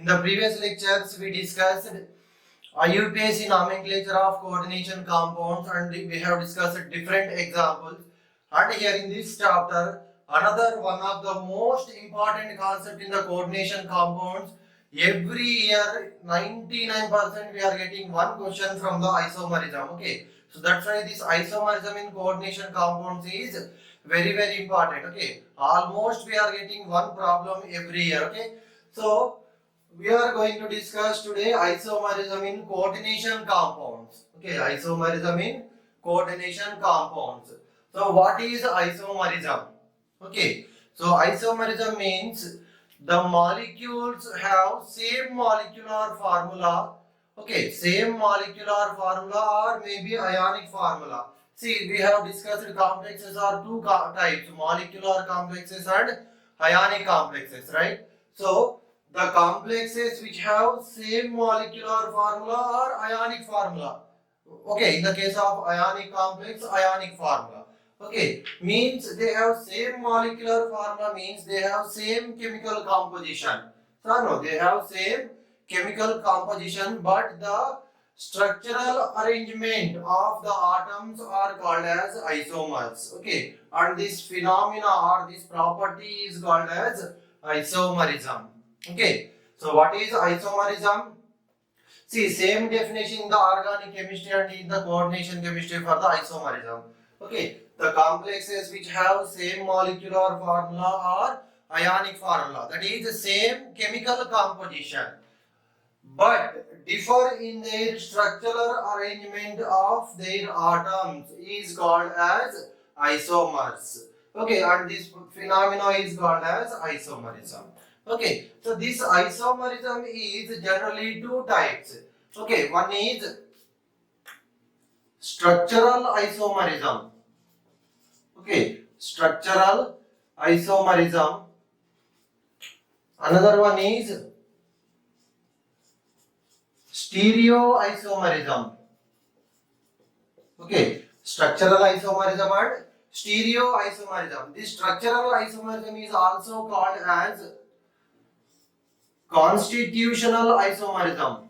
In the previous lectures, we discussed IUPAC nomenclature of coordination compounds and we have discussed different examples. And here in this chapter, another one of the most important concept in the coordination compounds. Every year, 99% we are getting one question from the isomerism. Okay, so that's why this isomerism in coordination compounds is very important. Okay, almost we are getting one problem every year. Okay, so we are going to discuss today isomerism in coordination compounds. Okay, isomerism in coordination compounds. So what is isomerism? Okay, so isomerism means the molecules have same molecular formula. Okay, same molecular formula or maybe ionic formula. See, we have discussed complexes are two types, molecular complexes and ionic complexes, right? So the complexes which have same molecular formula or ionic formula. Okay, in the case of ionic complex, ionic formula. Okay, means they have same molecular formula, means they have same chemical composition. So no, they have same chemical composition, but the structural arrangement of the atoms are called as isomers. Okay, and this phenomena or this property is called as isomerism. Okay, so what is isomerism? See, same definition in the organic chemistry and in the coordination chemistry for the isomerism. Okay, the complexes which have same molecular formula or ionic formula, that is the same chemical composition, but differ in their structural arrangement of their atoms is called as isomers. Okay, and this phenomena is called as isomerism. Okay, so this isomerism is generally two types. Okay, one is structural isomerism. Okay, structural isomerism. Another one is stereoisomerism. Okay, structural isomerism and stereoisomerism. This structural isomerism is also called as constitutional isomerism.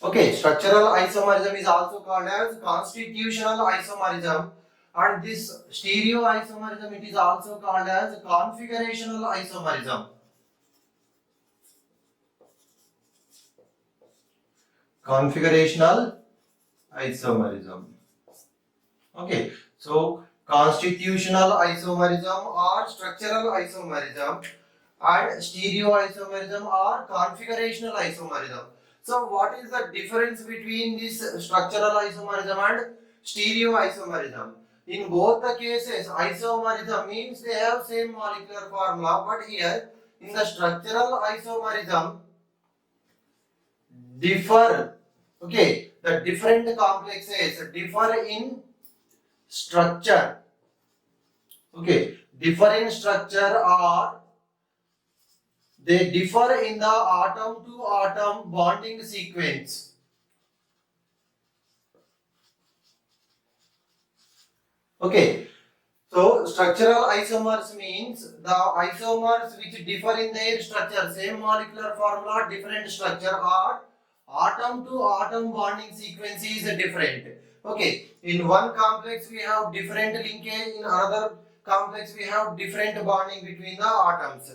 Okay, structural isomerism is also called as constitutional isomerism, and this stereoisomerism it is also called as configurational isomerism. Configurational isomerism. Okay, so constitutional isomerism or structural isomerism and stereoisomerism or configurational isomerism. So what is the difference between this structural isomerism and stereoisomerism? In both the cases, isomerism means they have same molecular formula, but here in the structural isomerism differ. Okay, the different complexes differ in structure. Okay, differ in structure or they differ in the atom to atom bonding sequence. Okay, so structural isomers means the isomers which differ in their structure, same molecular formula, different structure, or atom to atom bonding sequence is different. Okay, in one complex we have different linkage, in another complex we have different bonding between the atoms.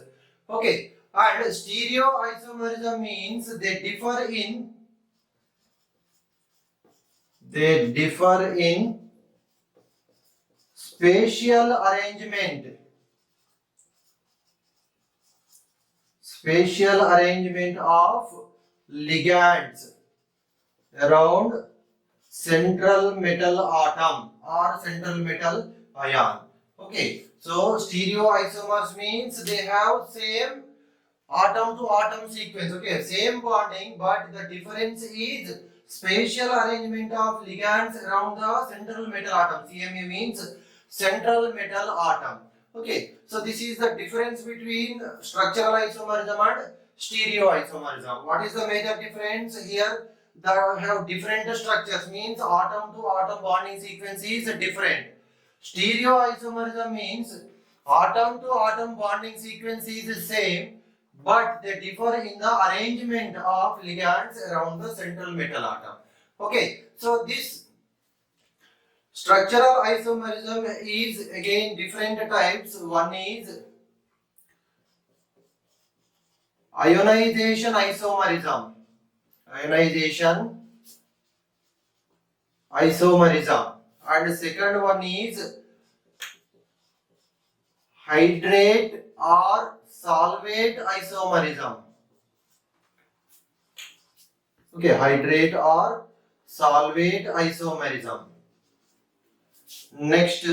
Okay, and stereoisomerism means they differ in spatial arrangement of ligands around central metal atom or central metal ion. Okay, so stereoisomers means they have same atom to atom sequence. Okay, same bonding, but the difference is spatial arrangement of ligands around the central metal atom. CMA means central metal atom. Okay, so this is the difference between structural isomerism and stereoisomerism. What is the major difference here? They have different structures, means atom to atom bonding sequence is different. Stereoisomerism means Atom to atom bonding sequence is the same, but they differ in the arrangement of ligands around the central metal atom. Okay, so this structural isomerism is again different types. One is ionization isomerism. Ionization isomerism. And the second one is hydrate or solvate isomerism. Okay, hydrate or solvate isomerism. Next,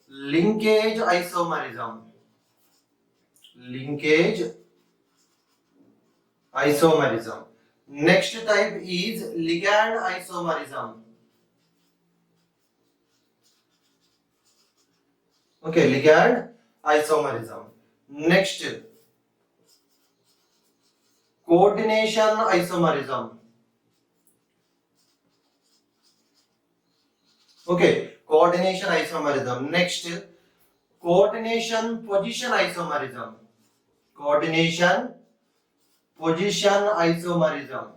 linkage isomerism. Linkage isomerism. Next type is ligand isomerism. Okay, ligand isomerism. Next, coordination isomerism. Okay, coordination isomerism. Next, coordination position isomerism. Coordination position isomerism.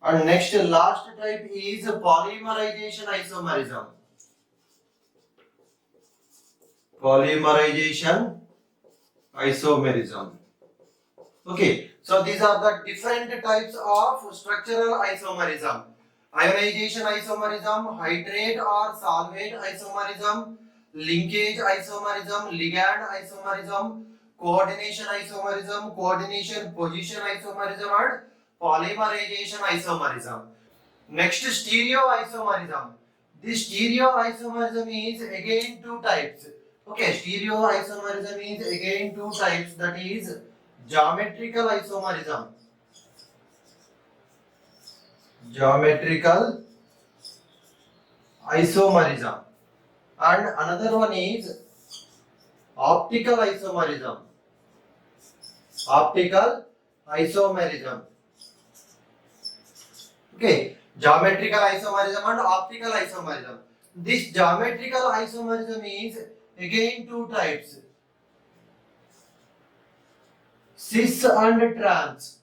And next, last type is polymerization isomerism. Polymerization isomerism. Okay, so these are the different types of structural isomerism. Ionization isomerism, hydrate or solvate isomerism, linkage isomerism, ligand isomerism, coordination isomerism, coordination position isomerism, and polymerization isomerism. Next, stereo isomerism. This stereo isomerism is again two types. Okay, stereo isomerism is again two types, that is geometrical isomerism. Geometrical isomerism. And another one is optical isomerism. Optical isomerism. Okay, geometrical isomerism and optical isomerism. This geometrical isomerism is again two types, cis and trans.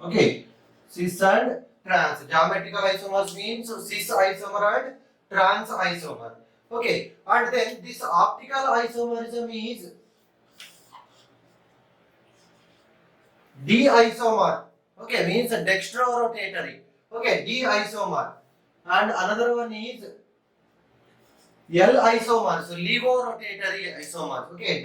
Okay, cis and trans. Geometrical isomers means cis isomer and trans isomer. Okay, and then this optical isomerism is D isomer. Okay, means dextrorotatory. Okay, D isomer. And another one is L isomer, so levorotatory isomer. Okay,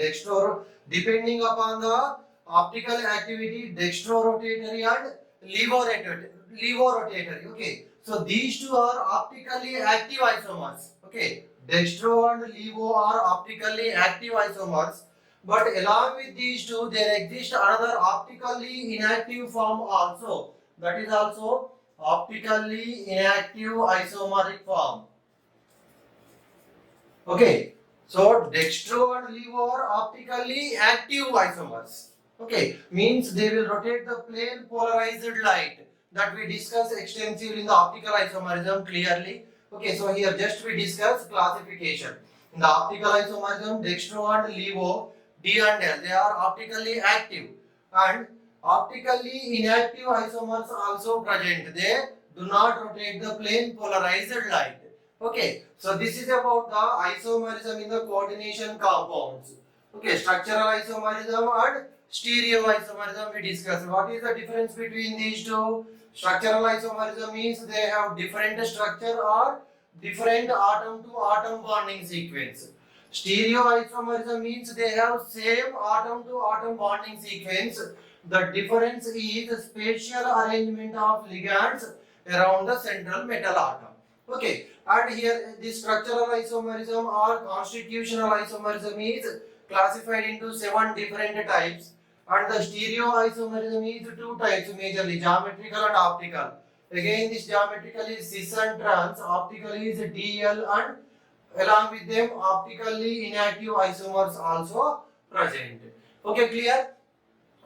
depending upon the optical activity, dextrorotatory and levorotatory. Okay, so these two are optically active isomers. Okay, dextro and levo are optically active isomers. But along with these two, there exists another optically inactive form also. That is also optically inactive isomeric form. Okay, so dextro and levo are optically active isomers. Okay, means they will rotate the plane polarized light that we discussed extensively in the optical isomerism clearly. Okay, so here just we discuss classification. In the optical isomerism, dextro and levo, D and L, they are optically active, and optically inactive isomers also present. They do not rotate the plane polarized light. Okay, so this is about the isomerism in the coordination compounds. Okay, structural isomerism and stereo isomerism we discussed. What is the difference between these two? Structural isomerism means they have different structure or different atom to atom bonding sequence. Stereo isomerism means they have same atom to atom bonding sequence. The difference is spatial arrangement of ligands around the central metal atom. Okay, and here the structural isomerism or constitutional isomerism is classified into 7 different types, and the stereo isomerism is 2 types majorly, geometrical and optical. Again, this geometrical is cis and trans, optical is DL, and along with them optically inactive isomers also present. Okay, clear?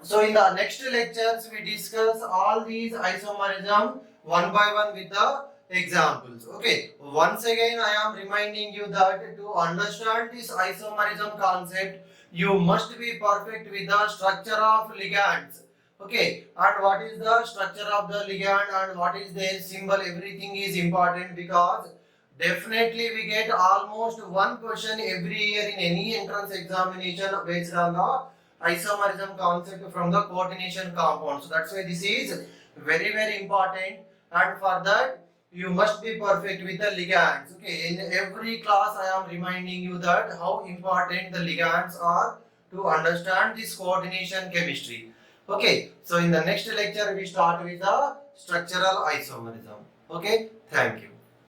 So in the next lectures we discuss all these isomerism one by one with the examples. Okay, once again I am reminding you that to understand this isomerism concept, you must be perfect with the structure of ligands. Okay, and what is the structure of the ligand and what is their symbol, everything is important, because definitely we get almost one question every year in any entrance examination based on the isomerism concept from the coordination compound. So that's why this is very very important, and for that you must be perfect with the ligands. Okay, in every class I am reminding you that how important the ligands are to understand this coordination chemistry. Okay, so in the next lecture we start with the structural isomerism. Okay, thank you.